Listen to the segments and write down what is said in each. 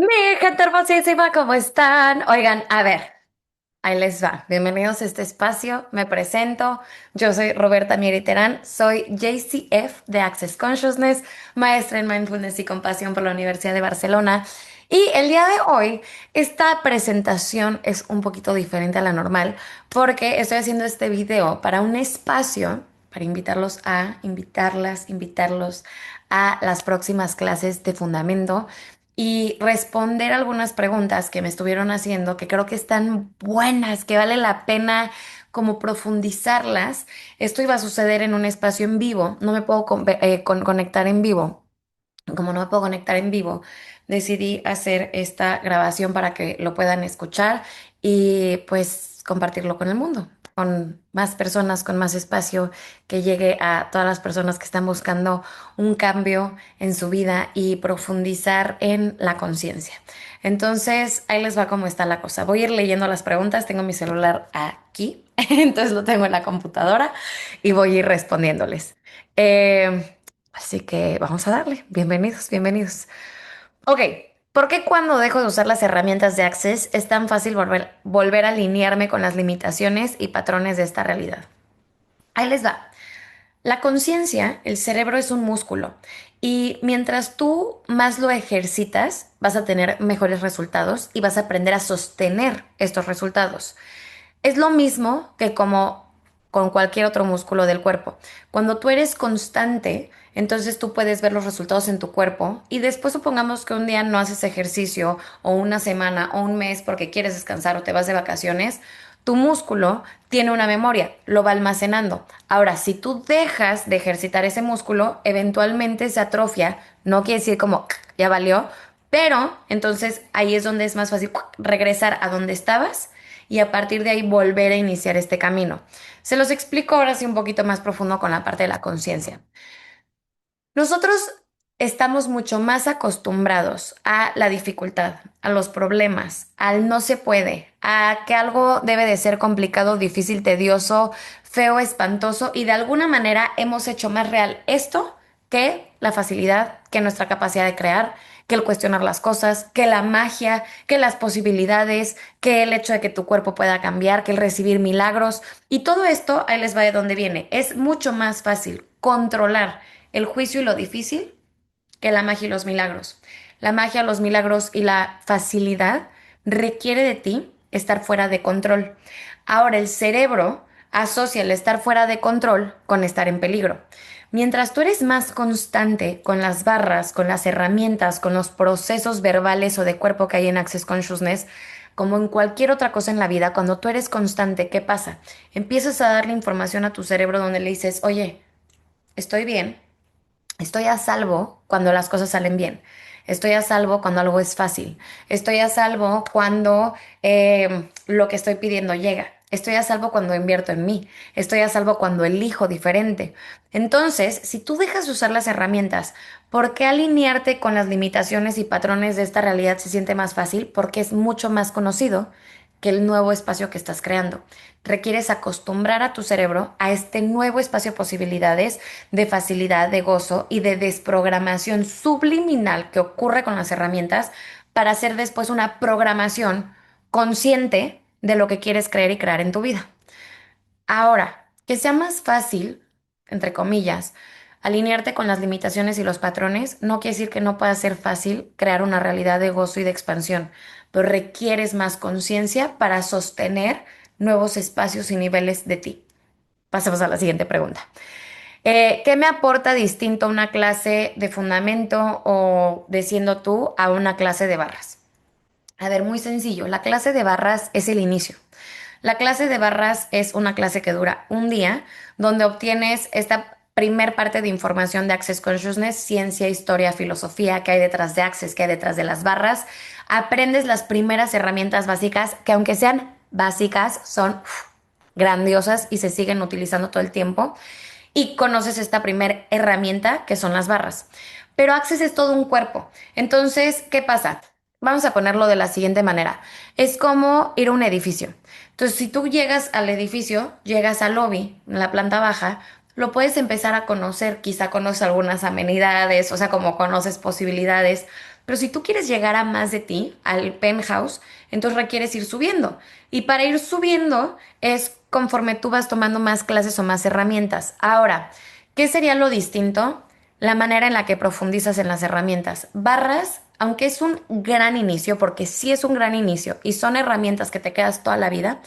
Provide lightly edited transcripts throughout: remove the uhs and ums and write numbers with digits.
Mi gente hermosísima, ¿cómo están? Oigan, a ver, ahí les va. Bienvenidos a este espacio. Me presento. Yo soy Roberta Mieri Terán. Soy JCF de Access Consciousness, maestra en Mindfulness y Compasión por la Universidad de Barcelona. Y el día de hoy, esta presentación es un poquito diferente a la normal porque estoy haciendo este video para un espacio para invitarlos a las próximas clases de fundamento y responder algunas preguntas que me estuvieron haciendo que creo que están buenas, que vale la pena como profundizarlas. Esto iba a suceder en un espacio en vivo, no me puedo conectar en vivo. Como no me puedo conectar en vivo, decidí hacer esta grabación para que lo puedan escuchar y pues compartirlo con el mundo, con más personas, con más espacio, que llegue a todas las personas que están buscando un cambio en su vida y profundizar en la conciencia. Entonces, ahí les va cómo está la cosa. Voy a ir leyendo las preguntas, tengo mi celular aquí, entonces lo tengo en la computadora y voy a ir respondiéndoles. Así que vamos a darle. Bienvenidos, bienvenidos. Ok, ¿por qué cuando dejo de usar las herramientas de Access es tan fácil volver a alinearme con las limitaciones y patrones de esta realidad? Ahí les va. La conciencia, el cerebro es un músculo y mientras tú más lo ejercitas, vas a tener mejores resultados y vas a aprender a sostener estos resultados. Es lo mismo que como con cualquier otro músculo del cuerpo. Cuando tú eres constante, entonces tú puedes ver los resultados en tu cuerpo y después supongamos que un día no haces ejercicio o una semana o un mes porque quieres descansar o te vas de vacaciones, tu músculo tiene una memoria, lo va almacenando. Ahora, si tú dejas de ejercitar ese músculo, eventualmente se atrofia, no quiere decir como ya valió, pero entonces ahí es donde es más fácil regresar a donde estabas y a partir de ahí volver a iniciar este camino. Se los explico ahora sí un poquito más profundo con la parte de la conciencia. Nosotros estamos mucho más acostumbrados a la dificultad, a los problemas, al no se puede, a que algo debe de ser complicado, difícil, tedioso, feo, espantoso y de alguna manera hemos hecho más real esto que la facilidad, que nuestra capacidad de crear, que el cuestionar las cosas, que la magia, que las posibilidades, que el hecho de que tu cuerpo pueda cambiar, que el recibir milagros y todo esto, ahí les va de dónde viene. Es mucho más fácil controlar el juicio y lo difícil que la magia y los milagros. La magia, los milagros y la facilidad requiere de ti estar fuera de control. Ahora el cerebro asocia el estar fuera de control con estar en peligro. Mientras tú eres más constante con las barras, con las herramientas, con los procesos verbales o de cuerpo que hay en Access Consciousness, como en cualquier otra cosa en la vida, cuando tú eres constante, ¿qué pasa? Empiezas a darle información a tu cerebro donde le dices, oye, estoy bien, estoy a salvo cuando las cosas salen bien. Estoy a salvo cuando algo es fácil. Estoy a salvo cuando lo que estoy pidiendo llega. Estoy a salvo cuando invierto en mí. Estoy a salvo cuando elijo diferente. Entonces, si tú dejas de usar las herramientas, ¿por qué alinearte con las limitaciones y patrones de esta realidad se siente más fácil? Porque es mucho más conocido que el nuevo espacio que estás creando. Requieres acostumbrar a tu cerebro a este nuevo espacio de posibilidades, de facilidad, de gozo y de desprogramación subliminal que ocurre con las herramientas para hacer después una programación consciente de lo que quieres creer y crear en tu vida. Ahora, que sea más fácil, entre comillas, alinearte con las limitaciones y los patrones, no quiere decir que no pueda ser fácil crear una realidad de gozo y de expansión, pero requieres más conciencia para sostener nuevos espacios y niveles de ti. Pasemos a la siguiente pregunta. ¿Qué me aporta distinto una clase de fundamento o de siendo tú a una clase de barras? A ver, muy sencillo. La clase de barras es el inicio. La clase de barras es una clase que dura un día, donde obtienes esta primer parte de información de Access Consciousness, ciencia, historia, filosofía, que hay detrás de Access, que hay detrás de las barras. Aprendes las primeras herramientas básicas, que aunque sean básicas, son grandiosas y se siguen utilizando todo el tiempo. Y conoces esta primera herramienta, que son las barras. Pero Access es todo un cuerpo. Entonces, ¿qué pasa? Vamos a ponerlo de la siguiente manera. Es como ir a un edificio. Entonces, si tú llegas al edificio, llegas al lobby, en la planta baja, lo puedes empezar a conocer. Quizá conoces algunas amenidades, o sea, como conoces posibilidades, Pero si tú quieres llegar a más de ti, al penthouse, entonces requieres ir subiendo. Y para ir subiendo es conforme tú vas tomando más clases o más herramientas. Ahora, ¿qué sería lo distinto? La manera en la que profundizas en las herramientas. Barras, aunque es un gran inicio, porque sí es un gran inicio y son herramientas que te quedas toda la vida,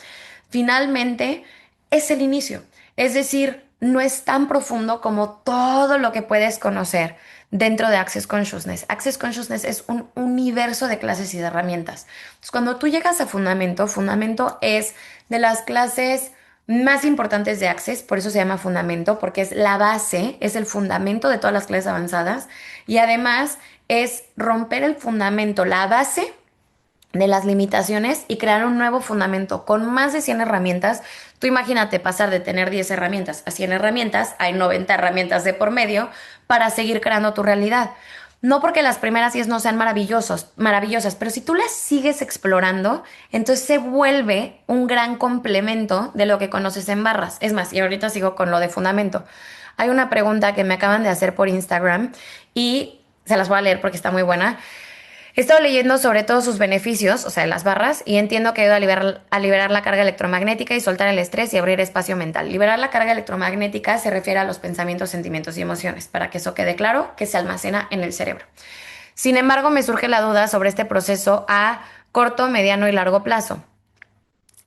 finalmente es el inicio. Es decir, no es tan profundo como todo lo que puedes conocer dentro de Access Consciousness. Access Consciousness es un universo de clases y de herramientas. Entonces, cuando tú llegas a Fundamento, Fundamento es de las clases más importantes de Access, por eso se llama Fundamento, porque es la base, es el fundamento de todas las clases avanzadas y además es romper el fundamento, la base de las limitaciones y crear un nuevo fundamento con más de 100 herramientas. Tú imagínate pasar de tener 10 herramientas a 100 herramientas, hay 90 herramientas de por medio para seguir creando tu realidad. No porque las primeras 10 no sean maravillosas, pero si tú las sigues explorando, entonces se vuelve un gran complemento de lo que conoces en barras. Es más, y ahorita sigo con lo de fundamento. Hay una pregunta que me acaban de hacer por Instagram y se las voy a leer porque está muy buena. He estado leyendo sobre todos sus beneficios, o sea, de las barras, y entiendo que ayuda a liberar la carga electromagnética y soltar el estrés y abrir espacio mental. Liberar la carga electromagnética se refiere a los pensamientos, sentimientos y emociones, para que eso quede claro, que se almacena en el cerebro. Sin embargo, me surge la duda sobre este proceso a corto, mediano y largo plazo.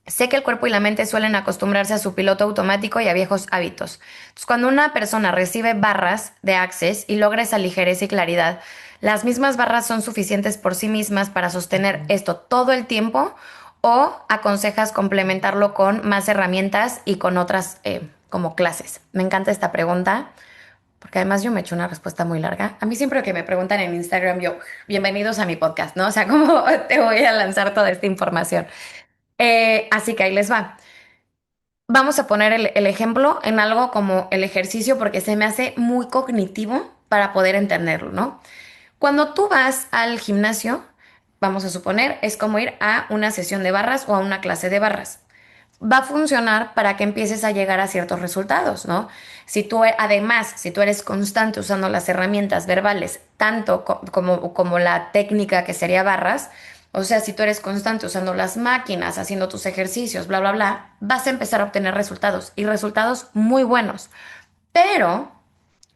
Sé que el cuerpo y la mente suelen acostumbrarse a su piloto automático y a viejos hábitos. Entonces, cuando una persona recibe barras de Access y logra esa ligereza y claridad, ¿las mismas barras son suficientes por sí mismas para sostener esto todo el tiempo o aconsejas complementarlo con más herramientas y con otras como clases? Me encanta esta pregunta porque además yo me echo una respuesta muy larga. A mí siempre que me preguntan en Instagram, yo, bienvenidos a mi podcast, ¿no? O sea, ¿cómo te voy a lanzar toda esta información? Así que ahí les va. Vamos a poner el ejemplo en algo como el ejercicio porque se me hace muy cognitivo para poder entenderlo, ¿no? Cuando tú vas al gimnasio, vamos a suponer, es como ir a una sesión de barras o a una clase de barras. Va a funcionar para que empieces a llegar a ciertos resultados, ¿no? Si tú, además, si tú eres constante usando las herramientas verbales, tanto como la técnica que sería barras, o sea, si tú eres constante usando las máquinas, haciendo tus ejercicios, bla, bla, bla, vas a empezar a obtener resultados y resultados muy buenos. Pero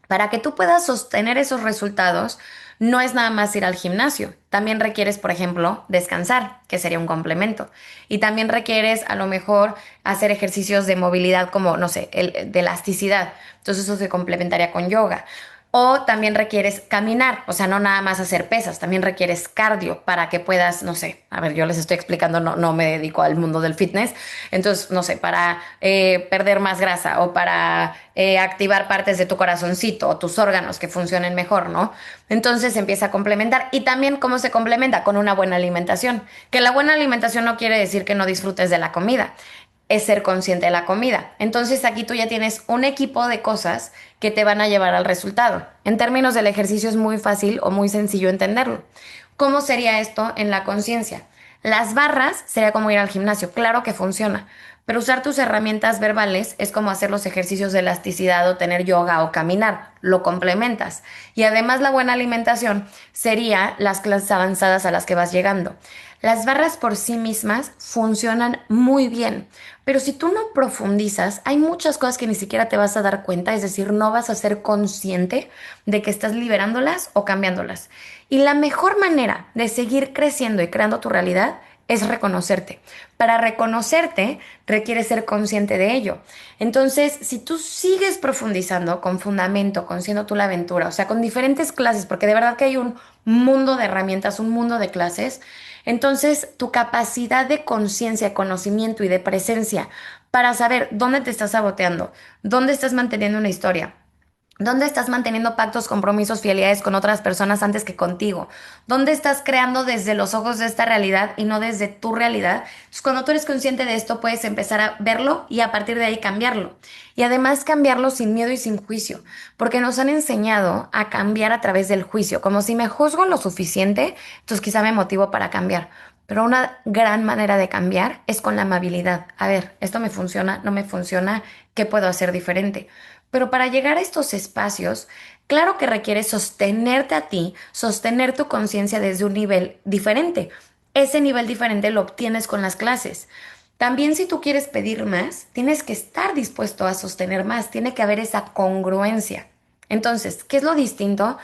para que tú puedas sostener esos resultados, no es nada más ir al gimnasio. También requieres, por ejemplo, descansar, que sería un complemento. Y también requieres, a lo mejor, hacer ejercicios de movilidad como, no sé, de elasticidad. Entonces eso se complementaría con yoga. O también requieres caminar, o sea, no nada más hacer pesas, también requieres cardio para que puedas, no sé, a ver, yo les estoy explicando, no me dedico al mundo del fitness, entonces, no sé, para perder más grasa o para activar partes de tu corazoncito o tus órganos que funcionen mejor, ¿no? Entonces empieza a complementar. Y también, ¿cómo se complementa? Con una buena alimentación. Que la buena alimentación no quiere decir que no disfrutes de la comida, es ser consciente de la comida. Entonces aquí tú ya tienes un equipo de cosas que te van a llevar al resultado. En términos del ejercicio es muy fácil o muy sencillo entenderlo. ¿Cómo sería esto en la conciencia? Las barras sería como ir al gimnasio, claro que funciona, pero usar tus herramientas verbales es como hacer los ejercicios de elasticidad o tener yoga o caminar, lo complementas. Y además la buena alimentación sería las clases avanzadas a las que vas llegando. Las barras por sí mismas funcionan muy bien, pero si tú no profundizas, hay muchas cosas que ni siquiera te vas a dar cuenta, es decir, no vas a ser consciente de que estás liberándolas o cambiándolas. Y la mejor manera de seguir creciendo y creando tu realidad es reconocerte. Para reconocerte requiere ser consciente de ello. Entonces, si tú sigues profundizando con fundamento, con siendo tú la aventura, o sea, con diferentes clases, porque de verdad que hay un mundo de herramientas, un mundo de clases, entonces tu capacidad de conciencia, conocimiento y de presencia para saber dónde te estás saboteando, dónde estás manteniendo una historia, ¿dónde estás manteniendo pactos, compromisos, fidelidades con otras personas antes que contigo? ¿Dónde estás creando desde los ojos de esta realidad y no desde tu realidad? Entonces, cuando tú eres consciente de esto, puedes empezar a verlo y a partir de ahí cambiarlo. Y además cambiarlo sin miedo y sin juicio, porque nos han enseñado a cambiar a través del juicio, como si me juzgo lo suficiente, entonces quizá me motivo para cambiar. Pero una gran manera de cambiar es con la amabilidad. A ver, esto me funciona, no me funciona, ¿qué puedo hacer diferente? Pero para llegar a estos espacios, Claro que requiere sostenerte a ti, sostener tu conciencia desde un nivel diferente. Ese nivel diferente lo obtienes con las clases. También si tú quieres pedir más, tienes que estar dispuesto a sostener más, tiene que haber esa congruencia. Entonces, ¿qué es lo distinto?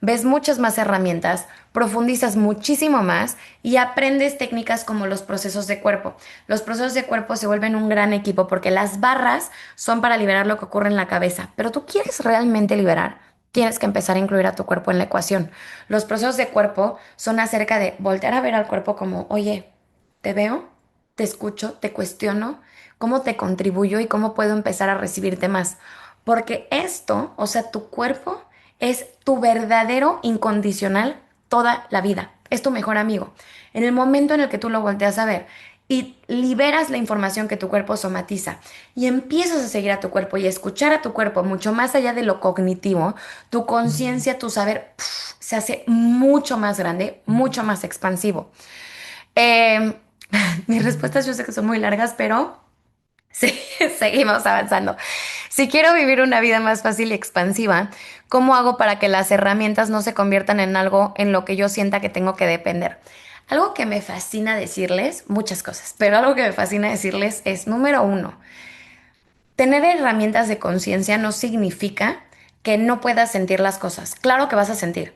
Ves muchas más herramientas, profundizas muchísimo más y aprendes técnicas como los procesos de cuerpo. Los procesos de cuerpo se vuelven un gran equipo porque las barras son para liberar lo que ocurre en la cabeza, pero tú quieres realmente liberar. Tienes que empezar a incluir a tu cuerpo en la ecuación. Los procesos de cuerpo son acerca de voltear a ver al cuerpo como, oye, te veo, te escucho, te cuestiono, cómo te contribuyo y cómo puedo empezar a recibirte más. Porque esto, o sea, tu cuerpo es tu verdadero incondicional toda la vida. Es tu mejor amigo. En el momento en el que tú lo volteas a ver y liberas la información que tu cuerpo somatiza y empiezas a seguir a tu cuerpo y a escuchar a tu cuerpo mucho más allá de lo cognitivo, tu conciencia, tu saber, se hace mucho más grande, mucho más expansivo. Eh, mis respuestas yo sé que son muy largas, pero sí, seguimos avanzando. Si quiero vivir una vida más fácil y expansiva, ¿cómo hago para que las herramientas no se conviertan en algo en lo que yo sienta que tengo que depender? Algo que me fascina decirles, muchas cosas, pero algo que me fascina decirles es, número uno, tener herramientas de conciencia no significa que no puedas sentir las cosas. Claro que vas a sentir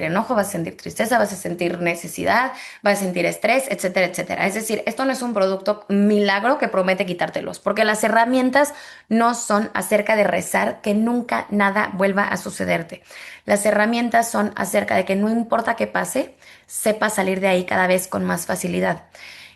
enojo, vas a sentir tristeza, vas a sentir necesidad, vas a sentir estrés, etcétera, etcétera. Es decir, esto no es un producto milagro que promete quitártelos, porque las herramientas no son acerca de rezar que nunca nada vuelva a sucederte. Las herramientas son acerca de que no importa qué pase, sepas salir de ahí cada vez con más facilidad.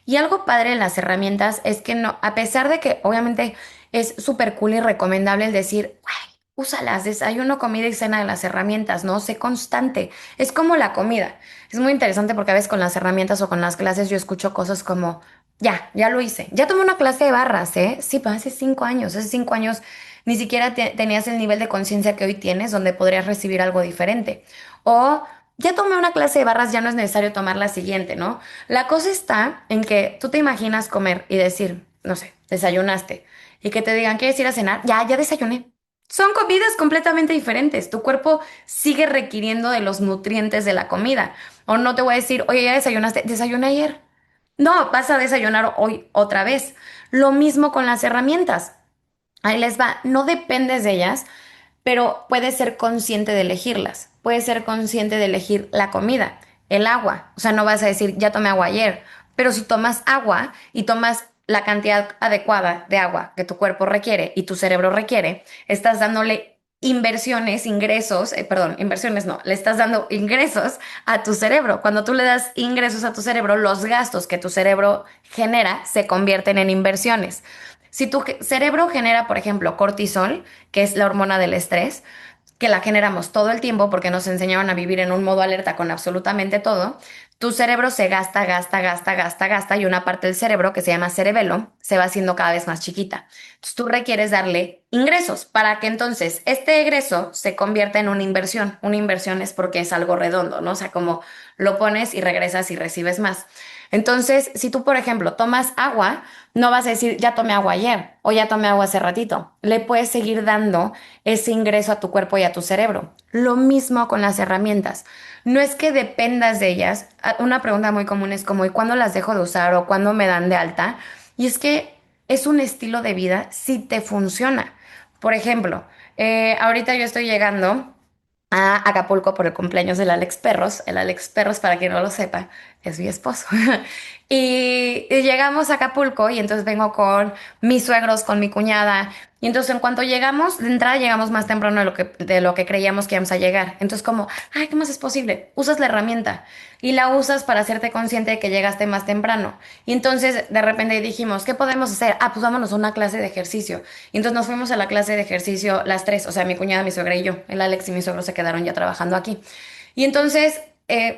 Y algo padre en las herramientas es que no, a pesar de que obviamente es súper cool y recomendable el decir, "Ay, úsalas, desayuno, comida y cena de las herramientas, ¿no? Sé constante. Es como la comida. Es muy interesante porque a veces con las herramientas o con las clases yo escucho cosas como, ya lo hice. Ya tomé una clase de barras, ¿eh? Sí, pero hace 5 años. Hace 5 años ni siquiera tenías el nivel de conciencia que hoy tienes donde podrías recibir algo diferente. O ya tomé una clase de barras, ya no es necesario tomar la siguiente, ¿no? La cosa está en que tú te imaginas comer y decir, no sé, desayunaste y que te digan, ¿quieres ir a cenar? Ya desayuné. Son comidas completamente diferentes. Tu cuerpo sigue requiriendo de los nutrientes de la comida. O no te voy a decir, oye, ya desayunaste, desayuné ayer. No, vas a desayunar hoy otra vez. Lo mismo con las herramientas. Ahí les va, no dependes de ellas, pero puedes ser consciente de elegirlas. Puedes ser consciente de elegir la comida, el agua. O sea, no vas a decir, ya tomé agua ayer, pero si tomas agua y tomas la cantidad adecuada de agua que tu cuerpo requiere y tu cerebro requiere, estás dándole inversiones, ingresos, perdón, inversiones no, le estás dando ingresos a tu cerebro. Cuando tú le das ingresos a tu cerebro, los gastos que tu cerebro genera se convierten en inversiones. Si tu cerebro genera, por ejemplo, cortisol, que es la hormona del estrés, que la generamos todo el tiempo porque nos enseñaron a vivir en un modo alerta con absolutamente todo, tu cerebro se gasta y una parte del cerebro que se llama cerebelo se va haciendo cada vez más chiquita. Entonces tú requieres darle ingresos para que entonces este egreso se convierta en una inversión. Una inversión es porque es algo redondo, ¿no? O sea, como lo pones y regresas y recibes más. Entonces, si tú, por ejemplo, tomas agua, no vas a decir, ya tomé agua ayer o ya tomé agua hace ratito. Le puedes seguir dando ese ingreso a tu cuerpo y a tu cerebro. Lo mismo con las herramientas. No es que dependas de ellas. Una pregunta muy común es como, ¿y cuándo las dejo de usar o cuándo me dan de alta? Y es que es un estilo de vida si te funciona. Por ejemplo, ahorita yo estoy llegando a Acapulco por el cumpleaños del Alex Perros. El Alex Perros, para quien no lo sepa, es mi esposo. Y llegamos a Acapulco y entonces vengo con mis suegros, con mi cuñada. Y entonces en cuanto llegamos, de entrada llegamos más temprano de lo que creíamos que íbamos a llegar. Entonces como, ay, ¿qué más es posible? Usas la herramienta y la usas para hacerte consciente de que llegaste más temprano. Y entonces de repente dijimos, ¿qué podemos hacer? Ah, pues vámonos a una clase de ejercicio. Y entonces nos fuimos a la clase de ejercicio las tres, o sea, mi cuñada, mi suegra y yo. El Alex y mi suegro se quedaron ya trabajando aquí. Y entonces,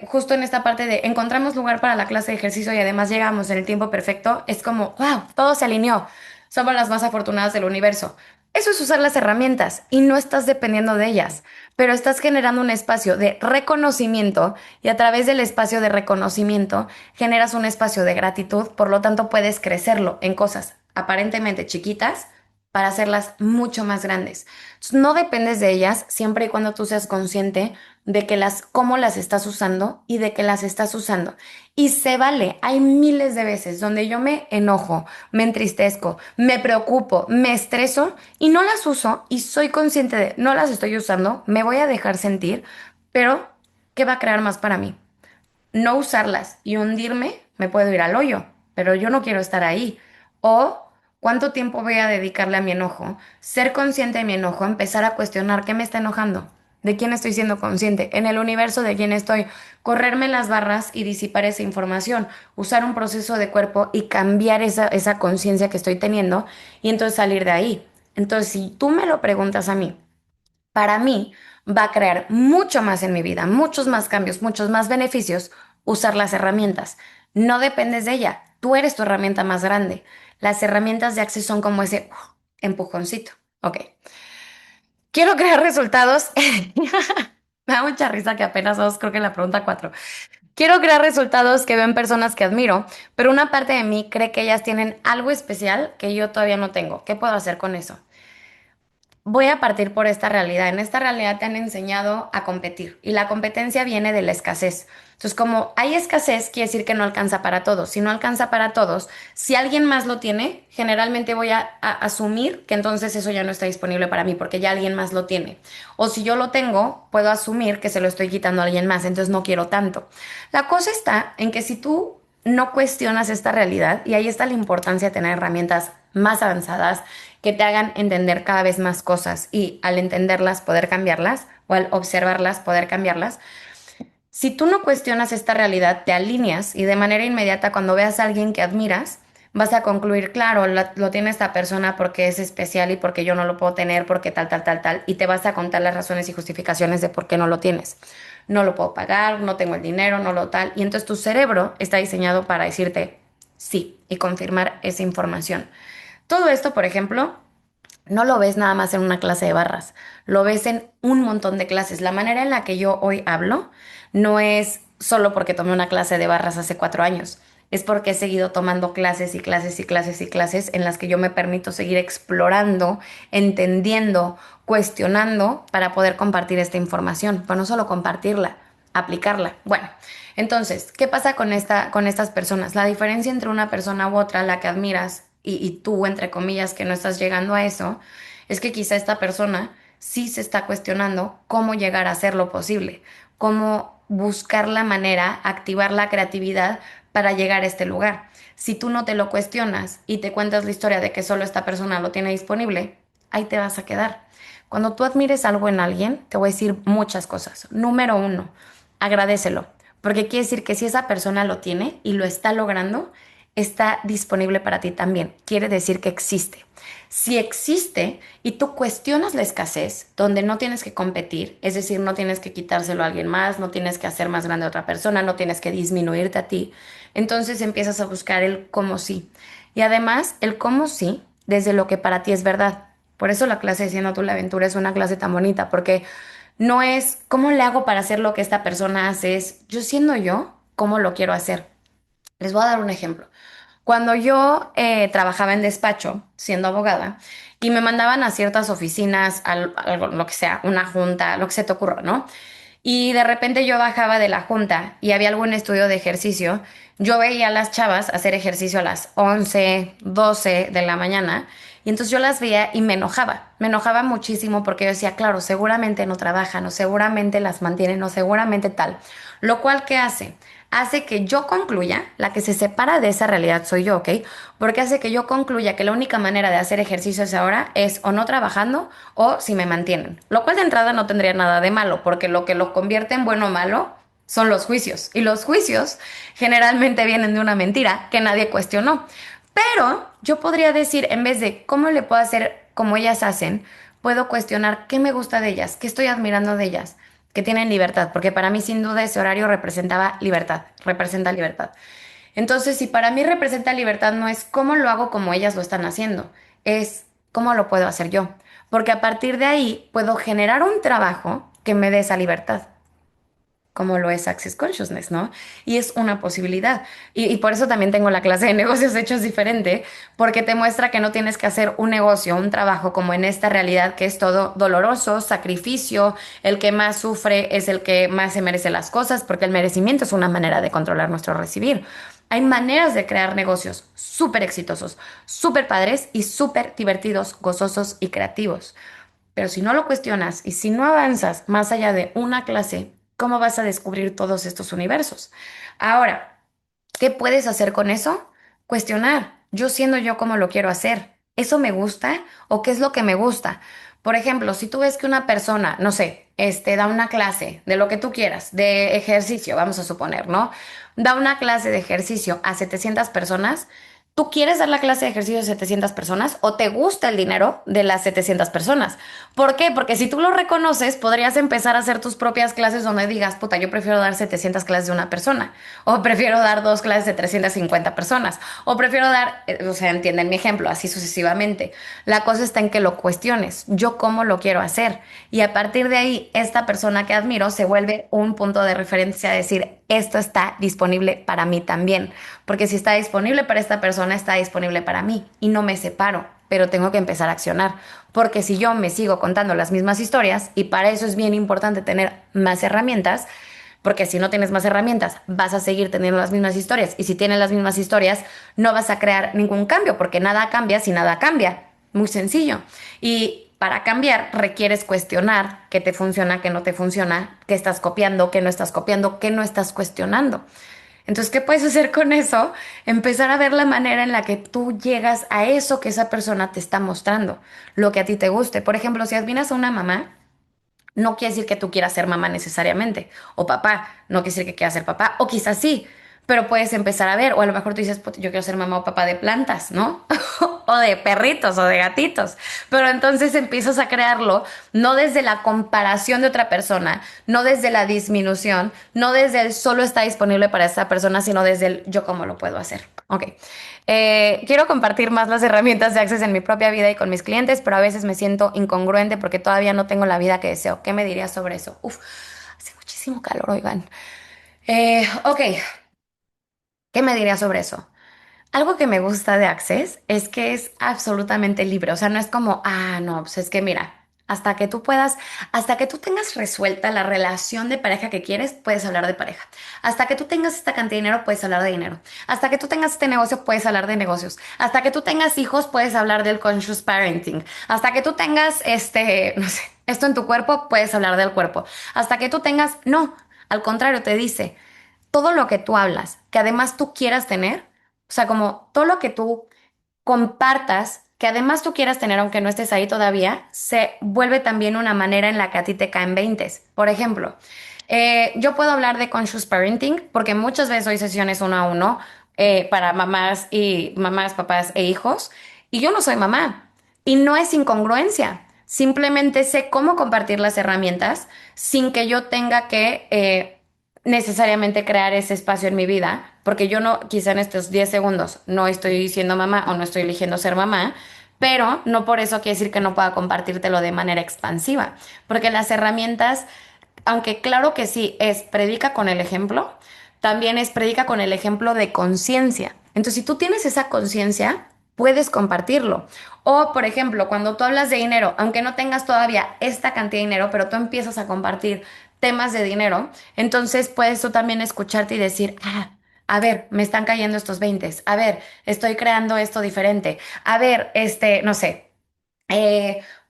justo en esta parte de encontramos lugar para la clase de ejercicio y además llegamos en el tiempo perfecto, es como, wow, todo se alineó. Somos las más afortunadas del universo. Eso es usar las herramientas y no estás dependiendo de ellas, pero estás generando un espacio de reconocimiento y a través del espacio de reconocimiento generas un espacio de gratitud, por lo tanto puedes crecerlo en cosas aparentemente chiquitas para hacerlas mucho más grandes. Entonces, no dependes de ellas siempre y cuando tú seas consciente de que cómo las estás usando y de que las estás usando. Y se vale, hay miles de veces donde yo me enojo, me entristezco, me preocupo, me estreso y no las uso y soy consciente de no las estoy usando, me voy a dejar sentir, pero ¿qué va a crear más para mí? No usarlas y hundirme, me puedo ir al hoyo, pero yo no quiero estar ahí. O cuánto tiempo voy a dedicarle a mi enojo, ser consciente de mi enojo, empezar a cuestionar qué me está enojando, de quién estoy siendo consciente, en el universo de quién estoy, correrme las barras y disipar esa información, usar un proceso de cuerpo y cambiar esa conciencia que estoy teniendo y entonces salir de ahí. Entonces, si tú me lo preguntas a mí, para mí va a crear mucho más en mi vida, muchos más cambios, muchos más beneficios usar las herramientas. No dependes de ella, tú eres tu herramienta más grande. Las herramientas de Access son como ese empujoncito. Ok, quiero crear resultados. Me da mucha risa que apenas vamos, creo que en la pregunta 4. Quiero crear resultados que ven personas que admiro, pero una parte de mí cree que ellas tienen algo especial que yo todavía no tengo. ¿Qué puedo hacer con eso? Voy a partir por esta realidad. En esta realidad te han enseñado a competir y la competencia viene de la escasez. Entonces, como hay escasez, quiere decir que no alcanza para todos. Si no alcanza para todos, si alguien más lo tiene, generalmente voy a asumir que entonces eso ya no está disponible para mí porque ya alguien más lo tiene. O si yo lo tengo, puedo asumir que se lo estoy quitando a alguien más, entonces no quiero tanto. La cosa está en que si tú no cuestionas esta realidad, y ahí está la importancia de tener herramientas más avanzadas que te hagan entender cada vez más cosas y al entenderlas poder cambiarlas o al observarlas poder cambiarlas. Si tú no cuestionas esta realidad, te alineas y de manera inmediata cuando veas a alguien que admiras, vas a concluir, claro, lo tiene esta persona porque es especial y porque yo no lo puedo tener, porque tal, tal, tal, tal, y te vas a contar las razones y justificaciones de por qué no lo tienes. No lo puedo pagar, no tengo el dinero, no lo tal, y entonces tu cerebro está diseñado para decirte sí y confirmar esa información. Todo esto, por ejemplo, no lo ves nada más en una clase de barras, lo ves en un montón de clases. La manera en la que yo hoy hablo no es solo porque tomé una clase de barras hace 4 años, es porque he seguido tomando clases y clases y clases y clases en las que yo me permito seguir explorando, entendiendo, cuestionando para poder compartir esta información, pero no solo compartirla, aplicarla. Bueno, entonces, ¿qué pasa con estas personas? La diferencia entre una persona u otra, la que admiras, y tú, entre comillas, que no estás llegando a eso, es que quizá esta persona sí se está cuestionando cómo llegar a hacer lo posible, cómo buscar la manera, activar la creatividad para llegar a este lugar. Si tú no te lo cuestionas y te cuentas la historia de que solo esta persona lo tiene disponible, ahí te vas a quedar. Cuando tú admires algo en alguien, te voy a decir muchas cosas. Número uno, agradécelo, porque quiere decir que si esa persona lo tiene y lo está logrando, está disponible para ti también. Quiere decir que existe. Si existe y tú cuestionas la escasez, donde no tienes que competir, es decir, no tienes que quitárselo a alguien más, no tienes que hacer más grande a otra persona, no tienes que disminuirte a ti, entonces empiezas a buscar el cómo sí. Y además, el cómo sí desde lo que para ti es verdad. Por eso la clase de Siendo tú la aventura es una clase tan bonita, porque no es cómo le hago para hacer lo que esta persona hace, es yo siendo yo, cómo lo quiero hacer. Les voy a dar un ejemplo. Cuando yo trabajaba en despacho, siendo abogada, y me mandaban a ciertas oficinas, algo, lo que sea, una junta, lo que se te ocurra, ¿no? Y de repente yo bajaba de la junta y había algún estudio de ejercicio. Yo veía a las chavas hacer ejercicio a las 11, 12 de la mañana y entonces yo las veía y me enojaba. Me enojaba muchísimo porque yo decía, claro, seguramente no trabajan o seguramente las mantienen o seguramente tal. Lo cual, ¿qué hace? Hace que yo concluya, la que se separa de esa realidad soy yo, ¿ok? Porque hace que yo concluya que la única manera de hacer ejercicios ahora es o no trabajando o si me mantienen. Lo cual de entrada no tendría nada de malo, porque lo que lo convierte en bueno o malo son los juicios. Y los juicios generalmente vienen de una mentira que nadie cuestionó. Pero yo podría decir, en vez de cómo le puedo hacer como ellas hacen, puedo cuestionar qué me gusta de ellas, qué estoy admirando de ellas, que tienen libertad, porque para mí sin duda ese horario representaba libertad, representa libertad. Entonces, si para mí representa libertad, no es cómo lo hago como ellas lo están haciendo, es cómo lo puedo hacer yo. Porque a partir de ahí puedo generar un trabajo que me dé esa libertad. como lo es Access Consciousness, ¿no? Y es una posibilidad. Y por eso también tengo la clase de negocios hechos diferente, porque te muestra que no tienes que hacer un negocio, un trabajo como en esta realidad que es todo doloroso, sacrificio, el que más sufre es el que más se merece las cosas, porque el merecimiento es una manera de controlar nuestro recibir. Hay maneras de crear negocios súper exitosos, súper padres y súper divertidos, gozosos y creativos. Pero si no lo cuestionas y si no avanzas más allá de una clase, ¿cómo vas a descubrir todos estos universos? Ahora, ¿qué puedes hacer con eso? Cuestionar. Yo siendo yo como lo quiero hacer. ¿Eso me gusta o qué es lo que me gusta? Por ejemplo, si tú ves que una persona, no sé, da una clase de lo que tú quieras, de ejercicio, vamos a suponer, ¿no? Da una clase de ejercicio a 700 personas. ¿Tú quieres dar la clase de ejercicio a 700 personas o te gusta el dinero de las 700 personas? ¿Por qué? Porque si tú lo reconoces, podrías empezar a hacer tus propias clases donde digas, puta, yo prefiero dar 700 clases de una persona, o prefiero dar dos clases de 350 personas, o prefiero dar, o sea, entienden mi ejemplo, así sucesivamente. La cosa está en que lo cuestiones, yo cómo lo quiero hacer, y a partir de ahí, esta persona que admiro se vuelve un punto de referencia a decir, esto está disponible para mí también, porque si está disponible para esta persona, está disponible para mí, y no me separo, pero tengo que empezar a accionar. Porque si yo me sigo contando las mismas historias, y para eso es bien importante tener más herramientas, porque si no tienes más herramientas, vas a seguir teniendo las mismas historias. Y si tienes las mismas historias, no vas a crear ningún cambio, porque nada cambia si nada cambia. Muy sencillo. Y para cambiar requieres cuestionar qué te funciona, qué no te funciona, qué estás copiando, qué no estás copiando, qué no estás cuestionando. Entonces, ¿qué puedes hacer con eso? Empezar a ver la manera en la que tú llegas a eso que esa persona te está mostrando, lo que a ti te guste. Por ejemplo, si admiras a una mamá, no quiere decir que tú quieras ser mamá necesariamente, o papá, no quiere decir que quieras ser papá, o quizás sí, pero puedes empezar a ver, o a lo mejor tú dices, "Puta, yo quiero ser mamá o papá de plantas, ¿no? O de perritos o de gatitos, pero entonces empiezas a crearlo no desde la comparación de otra persona, no desde la disminución, no desde el solo está disponible para esta persona, sino desde el yo cómo lo puedo hacer. Ok. Quiero compartir más las herramientas de Access en mi propia vida y con mis clientes, pero a veces me siento incongruente porque todavía no tengo la vida que deseo. ¿Qué me dirías sobre eso? Uf, hace muchísimo calor, oigan. Ok, ¿qué me dirías sobre eso? Algo que me gusta de Access es que es absolutamente libre, o sea, no es como, ah, no, pues es que mira, hasta que tú puedas, hasta que tú tengas resuelta la relación de pareja que quieres, puedes hablar de pareja. Hasta que tú tengas esta cantidad de dinero, puedes hablar de dinero. Hasta que tú tengas este negocio, puedes hablar de negocios. Hasta que tú tengas hijos, puedes hablar del conscious parenting. Hasta que tú tengas, no sé, esto en tu cuerpo, puedes hablar del cuerpo. Hasta que tú tengas, no, al contrario, te dice todo lo que tú hablas, que además tú quieras tener, o sea, como todo lo que tú compartas, que además tú quieras tener, aunque no estés ahí todavía, se vuelve también una manera en la que a ti te caen veintes. Por ejemplo, yo puedo hablar de conscious parenting porque muchas veces doy sesiones uno a uno para mamás, papás e hijos, y yo no soy mamá. Y no es incongruencia. Simplemente sé cómo compartir las herramientas sin que yo tenga que necesariamente crear ese espacio en mi vida, porque yo no, quizá en estos 10 segundos no estoy siendo mamá o no estoy eligiendo ser mamá, pero no por eso quiere decir que no pueda compartírtelo de manera expansiva, porque las herramientas, aunque claro que sí, es predica con el ejemplo, también es predica con el ejemplo de conciencia. Entonces, si tú tienes esa conciencia, puedes compartirlo. O, por ejemplo, cuando tú hablas de dinero, aunque no tengas todavía esta cantidad de dinero, pero tú empiezas a compartir temas de dinero, entonces puedes tú también escucharte y decir, ah, a ver, me están cayendo estos 20, a ver, estoy creando esto diferente, a ver, no sé,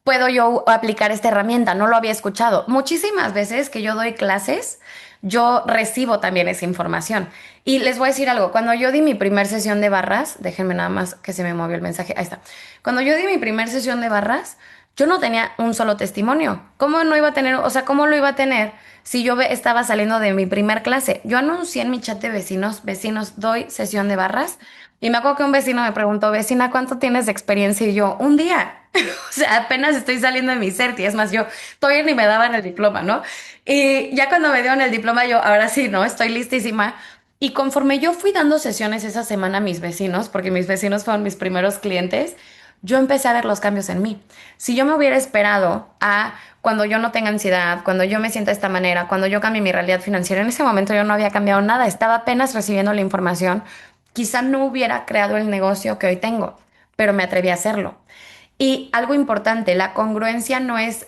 puedo yo aplicar esta herramienta, no lo había escuchado. Muchísimas veces que yo doy clases, yo recibo también esa información. Y les voy a decir algo, cuando yo di mi primer sesión de barras, déjenme nada más que se me movió el mensaje, ahí está. Cuando yo di mi primer sesión de barras, yo no tenía un solo testimonio. ¿Cómo no iba a tener, o sea, cómo lo iba a tener si yo estaba saliendo de mi primer clase? Yo anuncié en mi chat de vecinos, vecinos, doy sesión de barras. Y me acuerdo que un vecino me preguntó, vecina, ¿cuánto tienes de experiencia? Y yo, un día. O sea, apenas estoy saliendo de mi CERTI. Es más, yo todavía ni me daban el diploma, ¿no? Y ya cuando me dieron el diploma, yo, ahora sí, ¿no? Estoy listísima. Y conforme yo fui dando sesiones esa semana a mis vecinos, porque mis vecinos fueron mis primeros clientes, yo empecé a ver los cambios en mí. Si yo me hubiera esperado a cuando yo no tenga ansiedad, cuando yo me sienta de esta manera, cuando yo cambie mi realidad financiera, en ese momento yo no había cambiado nada, estaba apenas recibiendo la información, quizá no hubiera creado el negocio que hoy tengo, pero me atreví a hacerlo. Y algo importante, la congruencia no es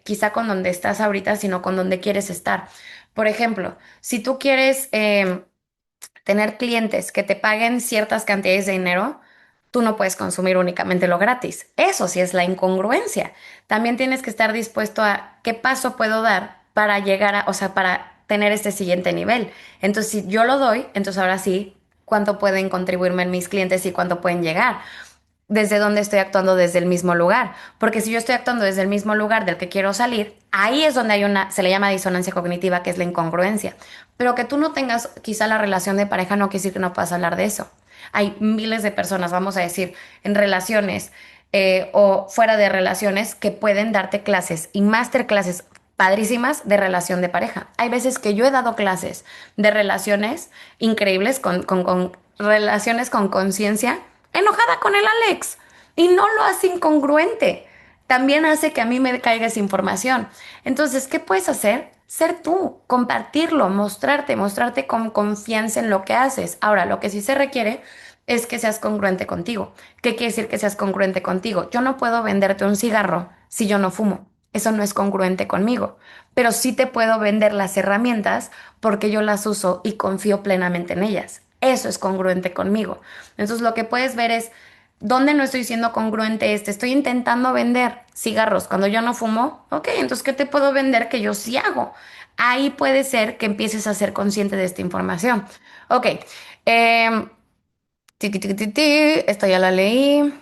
quizá con donde estás ahorita, sino con donde quieres estar. Por ejemplo, si tú quieres tener clientes que te paguen ciertas cantidades de dinero, tú no puedes consumir únicamente lo gratis. Eso sí es la incongruencia. También tienes que estar dispuesto a qué paso puedo dar para llegar a, o sea, para tener este siguiente nivel. Entonces, si yo lo doy, entonces ahora sí, ¿cuánto pueden contribuirme en mis clientes y cuánto pueden llegar? Desde dónde estoy actuando desde el mismo lugar. Porque si yo estoy actuando desde el mismo lugar del que quiero salir, ahí es donde hay una, se le llama disonancia cognitiva, que es la incongruencia. Pero que tú no tengas quizá la relación de pareja no quiere decir que no puedas hablar de eso. Hay miles de personas, vamos a decir, en relaciones o fuera de relaciones que pueden darte clases y masterclasses padrísimas de relación de pareja. Hay veces que yo he dado clases de relaciones increíbles con relaciones con conciencia enojada con el Alex y no lo hace incongruente. También hace que a mí me caiga esa información. Entonces, ¿qué puedes hacer? Ser tú, compartirlo, mostrarte con confianza en lo que haces. Ahora, lo que sí se requiere es que seas congruente contigo. ¿Qué quiere decir que seas congruente contigo? Yo no puedo venderte un cigarro si yo no fumo. Eso no es congruente conmigo, pero sí te puedo vender las herramientas porque yo las uso y confío plenamente en ellas. Eso es congruente conmigo. Entonces lo que puedes ver es dónde no estoy siendo congruente estoy intentando vender cigarros cuando yo no fumo. Ok, entonces ¿qué te puedo vender que yo sí hago? Ahí puede ser que empieces a ser consciente de esta información. Ok, em, tiqui, tiqui, tiqui, esta ya la leí.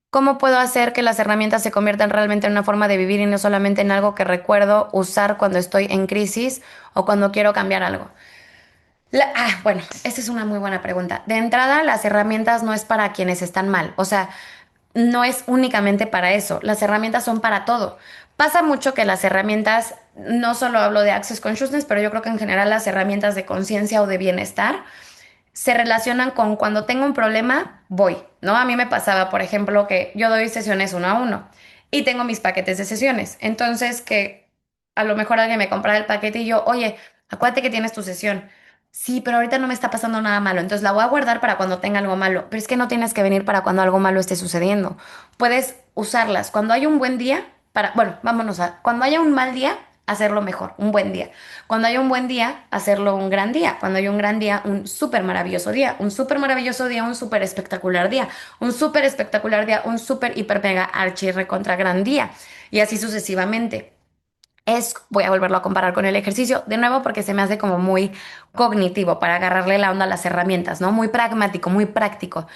¿Cómo puedo hacer que las herramientas se conviertan realmente en una forma de vivir y no solamente en algo que recuerdo usar cuando estoy en crisis o cuando quiero cambiar algo? Bueno, esa es una muy buena pregunta. De entrada, las herramientas no es para quienes están mal, o sea, no es únicamente para eso, las herramientas son para todo. Pasa mucho que las herramientas, no solo hablo de Access Consciousness, pero yo creo que en general las herramientas de conciencia o de bienestar se relacionan con cuando tengo un problema, voy, ¿no? A mí me pasaba, por ejemplo, que yo doy sesiones uno a uno y tengo mis paquetes de sesiones. Entonces, que a lo mejor alguien me compra el paquete y yo, oye, acuérdate que tienes tu sesión. Sí, pero ahorita no me está pasando nada malo, entonces la voy a guardar para cuando tenga algo malo. Pero es que no tienes que venir para cuando algo malo esté sucediendo. Puedes usarlas cuando hay un buen día para, bueno, vámonos a, cuando haya un mal día, hacerlo mejor, un buen día. Cuando hay un buen día, hacerlo un gran día. Cuando hay un gran día, un súper maravilloso día. Un súper maravilloso día, un súper espectacular día. Un súper espectacular día, un súper hiper mega archi recontra gran día. Y así sucesivamente. Voy a volverlo a comparar con el ejercicio, de nuevo porque se me hace como muy cognitivo para agarrarle la onda a las herramientas, ¿no? Muy pragmático, muy práctico.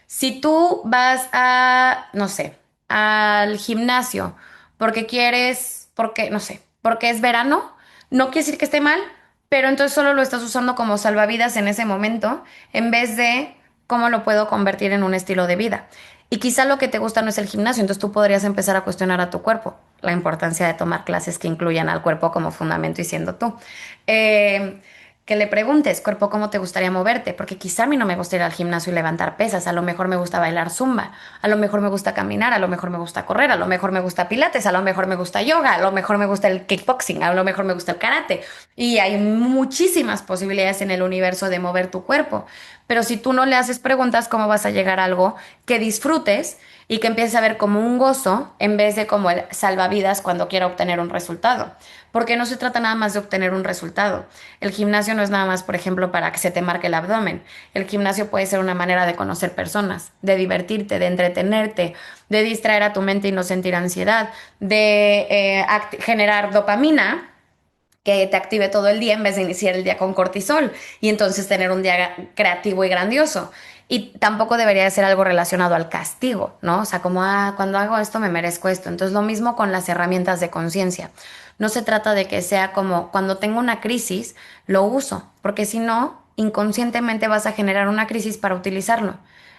Si tú vas a, no sé, al gimnasio porque quieres, porque, no sé, porque es verano, no quiere decir que esté mal, pero entonces solo lo estás usando como salvavidas en ese momento, en vez de cómo lo puedo convertir en un estilo de vida. Y quizá lo que te gusta no es el gimnasio, entonces tú podrías empezar a cuestionar a tu cuerpo, la importancia de tomar clases que incluyan al cuerpo como fundamento y siendo tú. Eh, que le preguntes, cuerpo, ¿cómo te gustaría moverte? Porque quizá a mí no me gusta ir al gimnasio y levantar pesas, a lo mejor me gusta bailar zumba, a lo mejor me gusta caminar, a lo mejor me gusta correr, a lo mejor me gusta pilates, a lo mejor me gusta yoga, a lo mejor me gusta el kickboxing, a lo mejor me gusta el karate. Y hay muchísimas posibilidades en el universo de mover tu cuerpo. Pero si tú no le haces preguntas, ¿cómo vas a llegar a algo que disfrutes y que empieces a ver como un gozo en vez de como el salvavidas cuando quiera obtener un resultado? Porque no se trata nada más de obtener un resultado. El gimnasio no es nada más, por ejemplo, para que se te marque el abdomen. El gimnasio puede ser una manera de conocer personas, de divertirte, de entretenerte, de distraer a tu mente y no sentir ansiedad, de generar dopamina que te active todo el día en vez de iniciar el día con cortisol y entonces tener un día creativo y grandioso. Y tampoco debería de ser algo relacionado al castigo, ¿no? O sea, como, cuando hago esto me merezco esto. Entonces, lo mismo con las herramientas de conciencia. No se trata de que sea como cuando tengo una crisis, lo uso, porque si no, inconscientemente vas a generar una crisis para utilizarlo.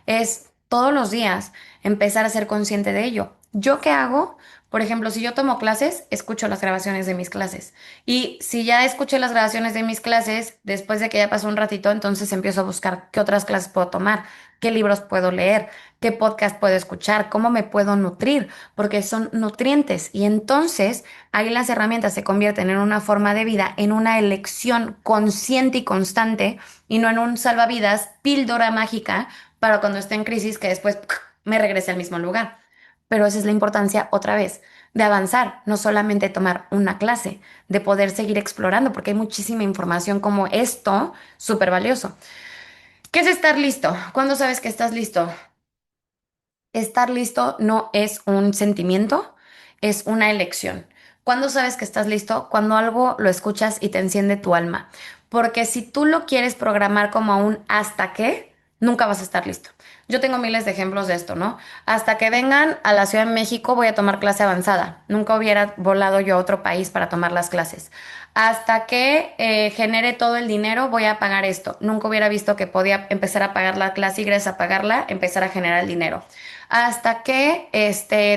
Es todos los días empezar a ser consciente de ello. ¿Yo qué hago? Por ejemplo, si yo tomo clases, escucho las grabaciones de mis clases. Y si ya escuché las grabaciones de mis clases, después de que ya pasó un ratito, entonces empiezo a buscar qué otras clases puedo tomar, qué libros puedo leer, qué podcast puedo escuchar, cómo me puedo nutrir, porque son nutrientes. Y entonces ahí las herramientas se convierten en una forma de vida, en una elección consciente y constante, y no en un salvavidas, píldora mágica para cuando esté en crisis que después me regrese al mismo lugar. Pero esa es la importancia, otra vez, de avanzar, no solamente tomar una clase, de poder seguir explorando, porque hay muchísima información como esto, súper valioso. ¿Qué es estar listo? ¿Cuándo sabes que estás listo? Estar listo no es un sentimiento, es una elección. ¿Cuándo sabes que estás listo? Cuando algo lo escuchas y te enciende tu alma. Porque si tú lo quieres programar como un hasta qué, nunca vas a estar listo. Yo tengo miles de ejemplos de esto, ¿no? Hasta que vengan a la Ciudad de México voy a tomar clase avanzada. Nunca hubiera volado yo a otro país para tomar las clases. Hasta que genere todo el dinero voy a pagar esto. Nunca hubiera visto que podía empezar a pagar la clase y gracias a pagarla empezar a generar el dinero. Hasta que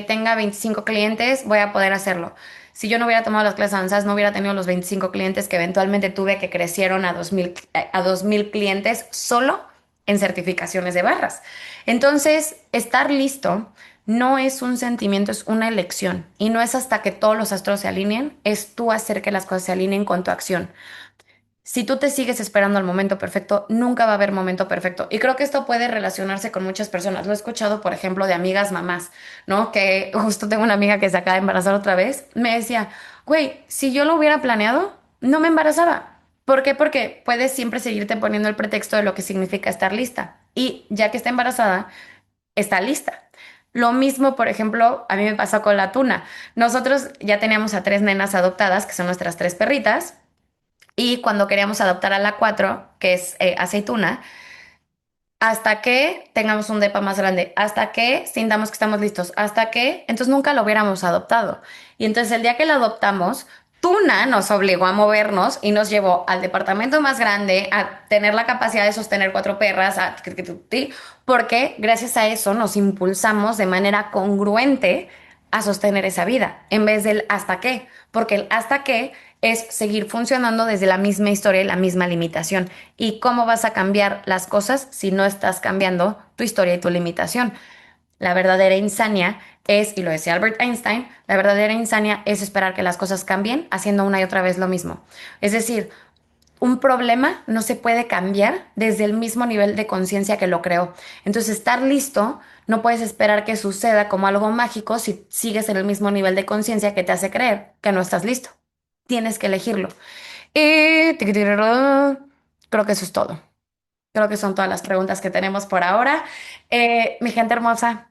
tenga 25 clientes, voy a poder hacerlo. Si yo no hubiera tomado las clases avanzadas, no hubiera tenido los 25 clientes que eventualmente tuve, que crecieron a 2000 clientes solo en certificaciones de barras. Entonces, estar listo no es un sentimiento, es una elección. Y no es hasta que todos los astros se alineen, es tú hacer que las cosas se alineen con tu acción. Si tú te sigues esperando al momento perfecto, nunca va a haber momento perfecto. Y creo que esto puede relacionarse con muchas personas. Lo he escuchado, por ejemplo, de amigas mamás, ¿no? Que justo tengo una amiga que se acaba de embarazar otra vez. Me decía, güey, si yo lo hubiera planeado, no me embarazaba. ¿Por qué? Porque puedes siempre seguirte poniendo el pretexto de lo que significa estar lista. Y ya que está embarazada, está lista. Lo mismo, por ejemplo, a mí me pasó con la tuna. Nosotros ya teníamos a tres nenas adoptadas, que son nuestras tres perritas. Y cuando queríamos adoptar a la 4 que es aceituna, hasta que tengamos un depa más grande, hasta que sintamos que estamos listos, hasta que, entonces nunca lo hubiéramos adoptado. Y entonces el día que lo adoptamos, Tuna nos obligó a movernos y nos llevó al departamento más grande, a tener la capacidad de sostener cuatro perras, porque gracias a eso nos impulsamos de manera congruente a sostener esa vida, en vez del hasta qué, porque el hasta qué es seguir funcionando desde la misma historia y la misma limitación. ¿Y cómo vas a cambiar las cosas si no estás cambiando tu historia y tu limitación? La verdadera insania es, y lo decía Albert Einstein, la verdadera insania es esperar que las cosas cambien haciendo una y otra vez lo mismo. Es decir, un problema no se puede cambiar desde el mismo nivel de conciencia que lo creó. Entonces, estar listo, no puedes esperar que suceda como algo mágico si sigues en el mismo nivel de conciencia que te hace creer que no estás listo. Tienes que elegirlo. Y creo que eso es todo. Creo que son todas las preguntas que tenemos por ahora. Mi gente hermosa.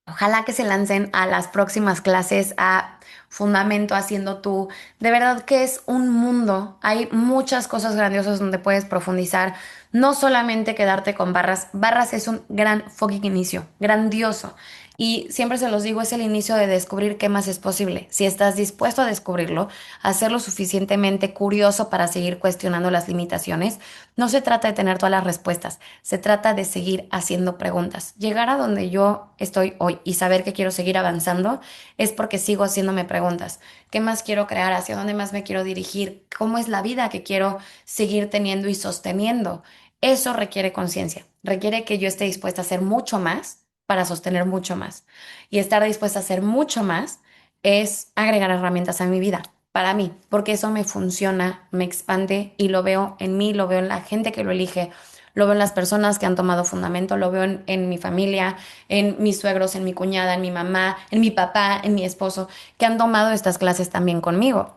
Ojalá que se lancen a las próximas clases a Fundamento haciendo tú. De verdad que es un mundo. Hay muchas cosas grandiosas donde puedes profundizar. No solamente quedarte con barras. Barras es un gran fucking inicio, grandioso. Y siempre se los digo, es el inicio de descubrir qué más es posible. Si estás dispuesto a descubrirlo, a ser lo suficientemente curioso para seguir cuestionando las limitaciones, no se trata de tener todas las respuestas, se trata de seguir haciendo preguntas. Llegar a donde yo estoy hoy y saber que quiero seguir avanzando es porque sigo haciéndome preguntas. ¿Qué más quiero crear? ¿Hacia dónde más me quiero dirigir? ¿Cómo es la vida que quiero seguir teniendo y sosteniendo? Eso requiere conciencia, requiere que yo esté dispuesta a hacer mucho más para sostener mucho más. Y estar dispuesta a hacer mucho más es agregar herramientas a mi vida para mí, porque eso me funciona, me expande y lo veo en mí, lo veo en la gente que lo elige, lo veo en las personas que han tomado fundamento, lo veo en mi familia, en mis suegros, en mi cuñada, en mi mamá, en mi papá, en mi esposo, que han tomado estas clases también conmigo.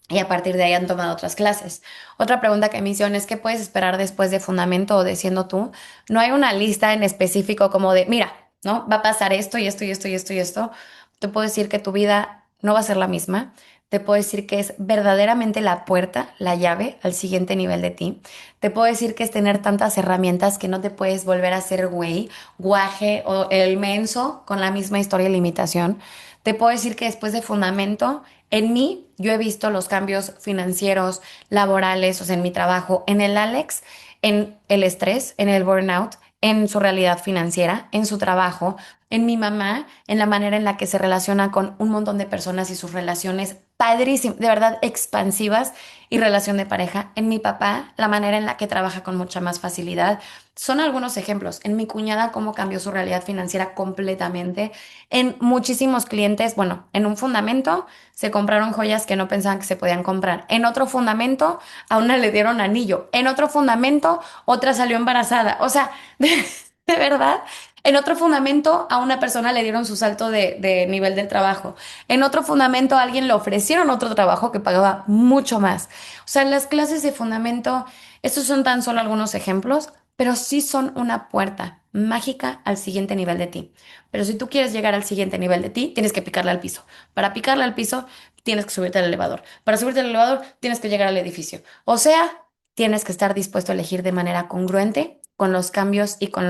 Y a partir de ahí han tomado otras clases. Otra pregunta que me hicieron es: ¿qué puedes esperar después de fundamento o de siendo tú? No hay una lista en específico como de, mira, ¿no? Va a pasar esto y esto y esto y esto y esto. Te puedo decir que tu vida no va a ser la misma. Te puedo decir que es verdaderamente la puerta, la llave al siguiente nivel de ti. Te puedo decir que es tener tantas herramientas que no te puedes volver a ser güey, guaje o el menso con la misma historia y limitación. Te puedo decir que después de fundamento, en mí yo he visto los cambios financieros, laborales, o sea, en mi trabajo, en el Alex, en el estrés, en el burnout, en su realidad financiera, en su trabajo, en mi mamá, en la manera en la que se relaciona con un montón de personas y sus relaciones padrísimas, de verdad expansivas y relación de pareja, en mi papá, la manera en la que trabaja con mucha más facilidad. Son algunos ejemplos. En mi cuñada, cómo cambió su realidad financiera completamente. En muchísimos clientes, bueno, en un fundamento se compraron joyas que no pensaban que se podían comprar. En otro fundamento, a una le dieron anillo. En otro fundamento, otra salió embarazada. O sea, de verdad. En otro fundamento, a una persona le dieron su salto de nivel del trabajo. En otro fundamento, a alguien le ofrecieron otro trabajo que pagaba mucho más. O sea, las clases de fundamento, estos son tan solo algunos ejemplos, pero sí son una puerta mágica al siguiente nivel de ti. Pero si tú quieres llegar al siguiente nivel de ti, tienes que picarle al piso. Para picarle al piso, tienes que subirte al elevador. Para subirte al elevador, tienes que llegar al edificio. O sea, tienes que estar dispuesto a elegir de manera congruente con los cambios y con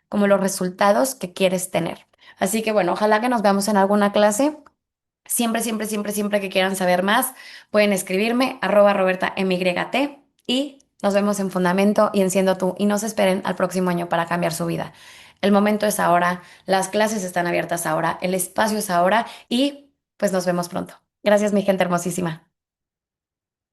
como los resultados que quieres tener. Así que bueno, ojalá que nos veamos en alguna clase. Siempre, siempre, siempre, siempre que quieran saber más, pueden escribirme @RobertaMYT y nos vemos en Fundamento y en Siendo Tú y no se esperen al próximo año para cambiar su vida. El momento es ahora, las clases están abiertas ahora, el espacio es ahora y pues nos vemos pronto. Gracias, mi gente hermosísima.